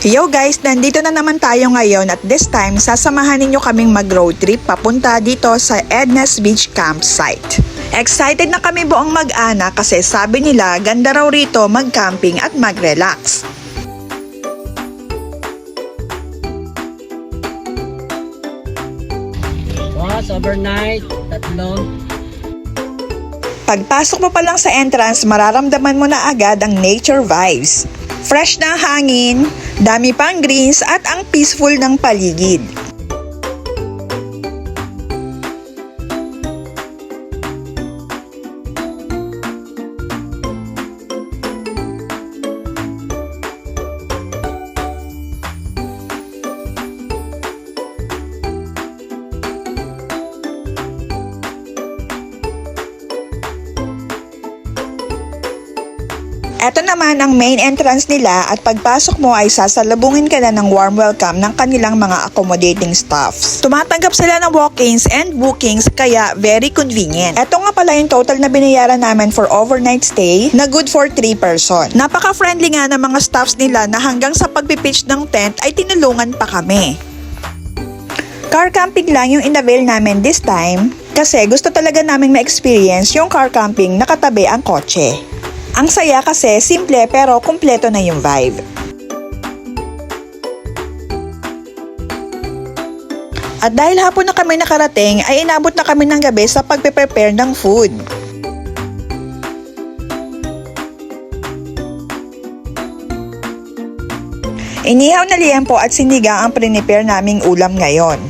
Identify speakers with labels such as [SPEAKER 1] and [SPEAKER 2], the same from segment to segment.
[SPEAKER 1] Yo guys, nandito na naman tayo ngayon at this time sasamahan ninyo kaming mag-road trip papunta dito sa Edna's Beach Campsite. Excited na kami buong mag-anak kasi sabi nila ganda raw rito mag-camping at mag-relax.
[SPEAKER 2] Boss, overnight, tatlo.
[SPEAKER 1] Pagpasok mo pa lang sa entrance, mararamdaman mo na agad ang nature vibes. Fresh na hangin, dami pang greens at ang peaceful ng paligid. Ito naman ang main entrance nila at pagpasok mo ay sasalubungin ka na ng warm welcome ng kanilang mga accommodating staffs. Tumatanggap sila ng walk-ins and bookings kaya very convenient. Ito nga pala yung total na binayaran namin for overnight stay na good for 3 person. Napaka-friendly nga ng mga staffs nila na hanggang sa pagpipitch ng tent ay tinulungan pa kami. Car camping lang yung inavail namin this time kasi gusto talaga namin ma-experience yung car camping na katabi ang kotse. Ang saya kasi simple pero kumpleto na yung vibe. At dahil hapon na kami nakarating ay inabot na kami ng gabi sa pagpe-prepare ng food. Inihaw na liempo at sinigang ang prepare naming ulam ngayon.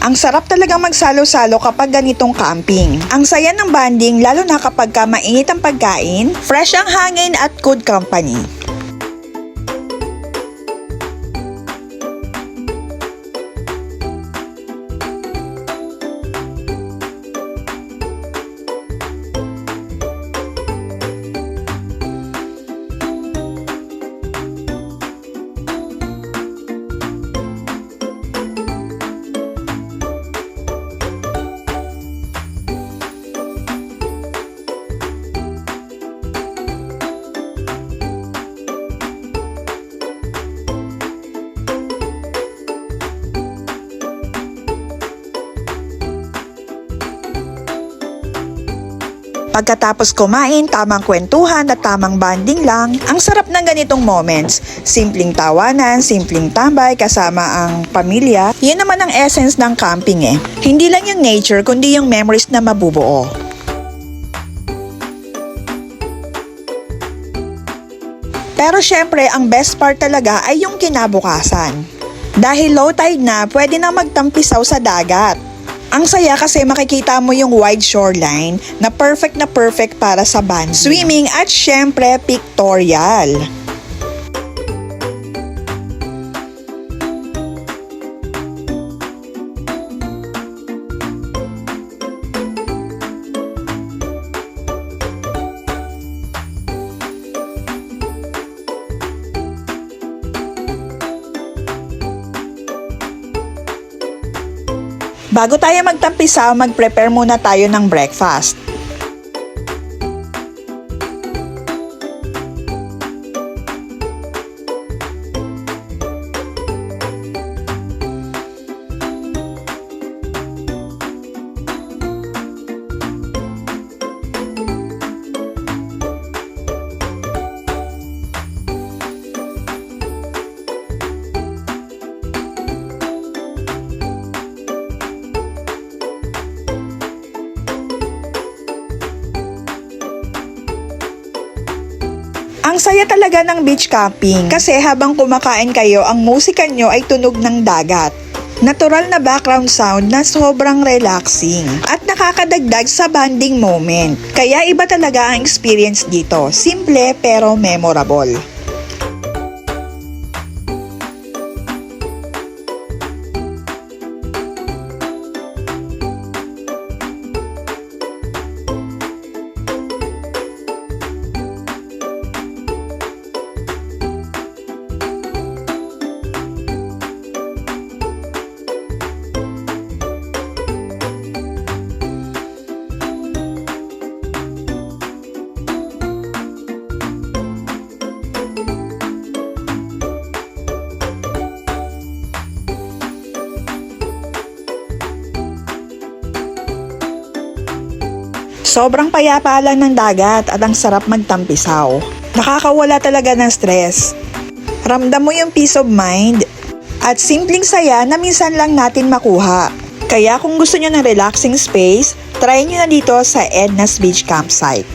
[SPEAKER 1] Ang sarap talagang magsalo-salo kapag ganitong camping. Ang saya ng bonding lalo na kapag mainit ang pagkain, fresh ang hangin at good company. Pagkatapos kumain, tamang kwentuhan at tamang bonding lang. Ang sarap ng ganitong moments. Simpleng tawanan, simpleng tambay kasama ang pamilya. Yun naman ang essence ng camping eh. Hindi lang yung nature kundi yung memories na mabubuo. Pero syempre, ang best part talaga ay yung kinabukasan. Dahil low tide na, pwede na magtampisaw sa dagat. Ang saya kasi makikita mo yung wide shoreline na perfect para sa band, swimming at syempre pictorial. Bago tayo magtampisaw, mag-prepare muna tayo ng breakfast. Ang saya talaga ng beach camping kasi habang kumakain kayo, ang musika nyo ay tunog ng dagat. Natural na background sound na sobrang relaxing at nakakadagdag sa bonding moment. Kaya iba talaga ang experience dito. Simple pero memorable. Sobrang payapa lang ng dagat at ang sarap magtampisaw. Nakakawala talaga ng stress. Ramdam mo yung peace of mind at simpleng saya na minsan lang natin makuha. Kaya kung gusto nyo ng relaxing space, try nyo na dito sa Edna's Beach Campsite.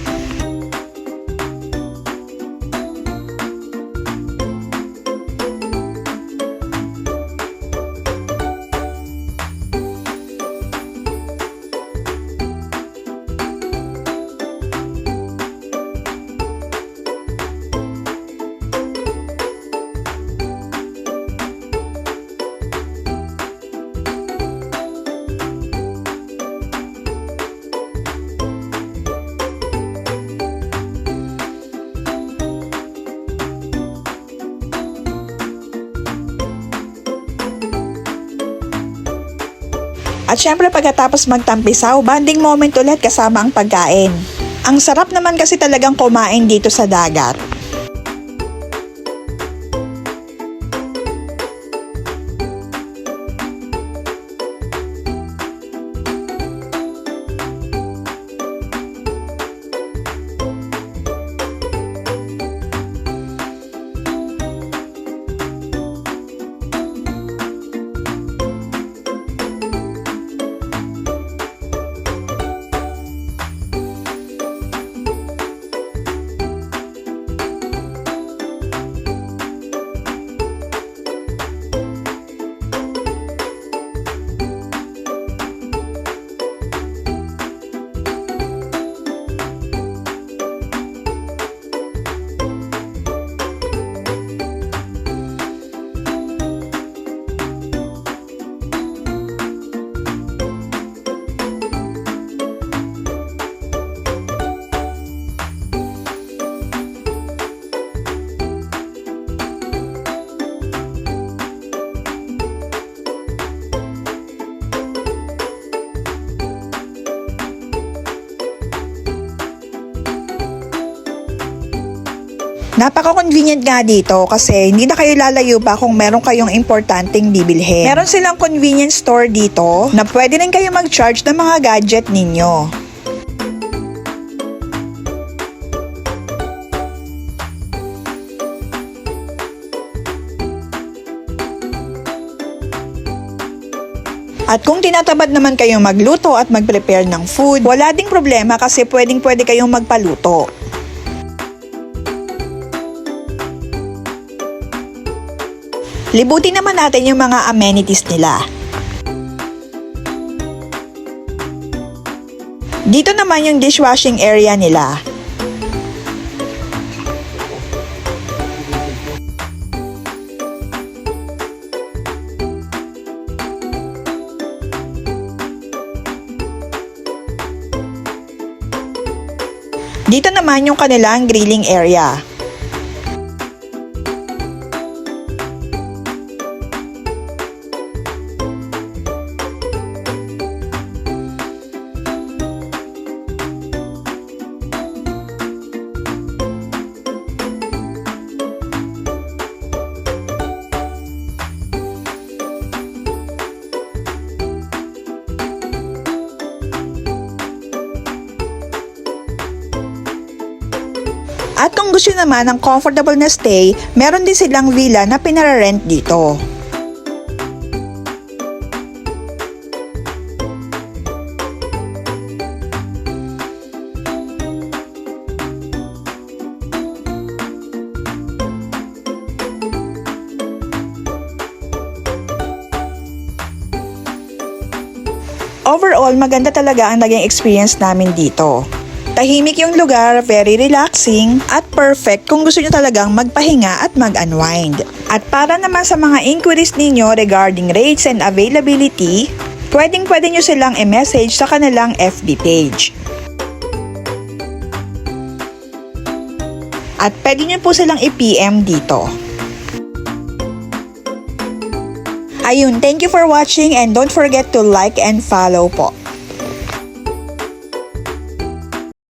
[SPEAKER 1] At syempre pagkatapos magtampisaw, bonding moment ulit kasama ang pagkain. Ang sarap naman kasi talagang kumain dito sa dagat. Napaka-convenient nga dito kasi hindi na kayo lalayo pa kung meron kayong importanteng bibilhin. Meron silang convenience store dito na pwede rin kayo mag-charge ng mga gadget ninyo. At kung tinatamad naman kayong magluto at mag-prepare ng food, wala ding problema kasi pwede kayong magpaluto. Libutin naman natin yung mga amenities nila. Dito naman yung dishwashing area nila. Dito naman yung kanilang grilling area. At kung gusto naman ng comfortable na stay, meron din silang villa na pinararent dito. Overall, maganda talaga ang naging experience namin dito. Tahimik yung lugar, very relaxing, at perfect kung gusto nyo talagang magpahinga at mag-unwind. At para naman sa mga inquiries ninyo regarding rates and availability, pwede nyo silang i-message sa kanilang FB page. At pwede nyo po silang i-PM dito. Ayun, thank you for watching and don't forget to like and follow po.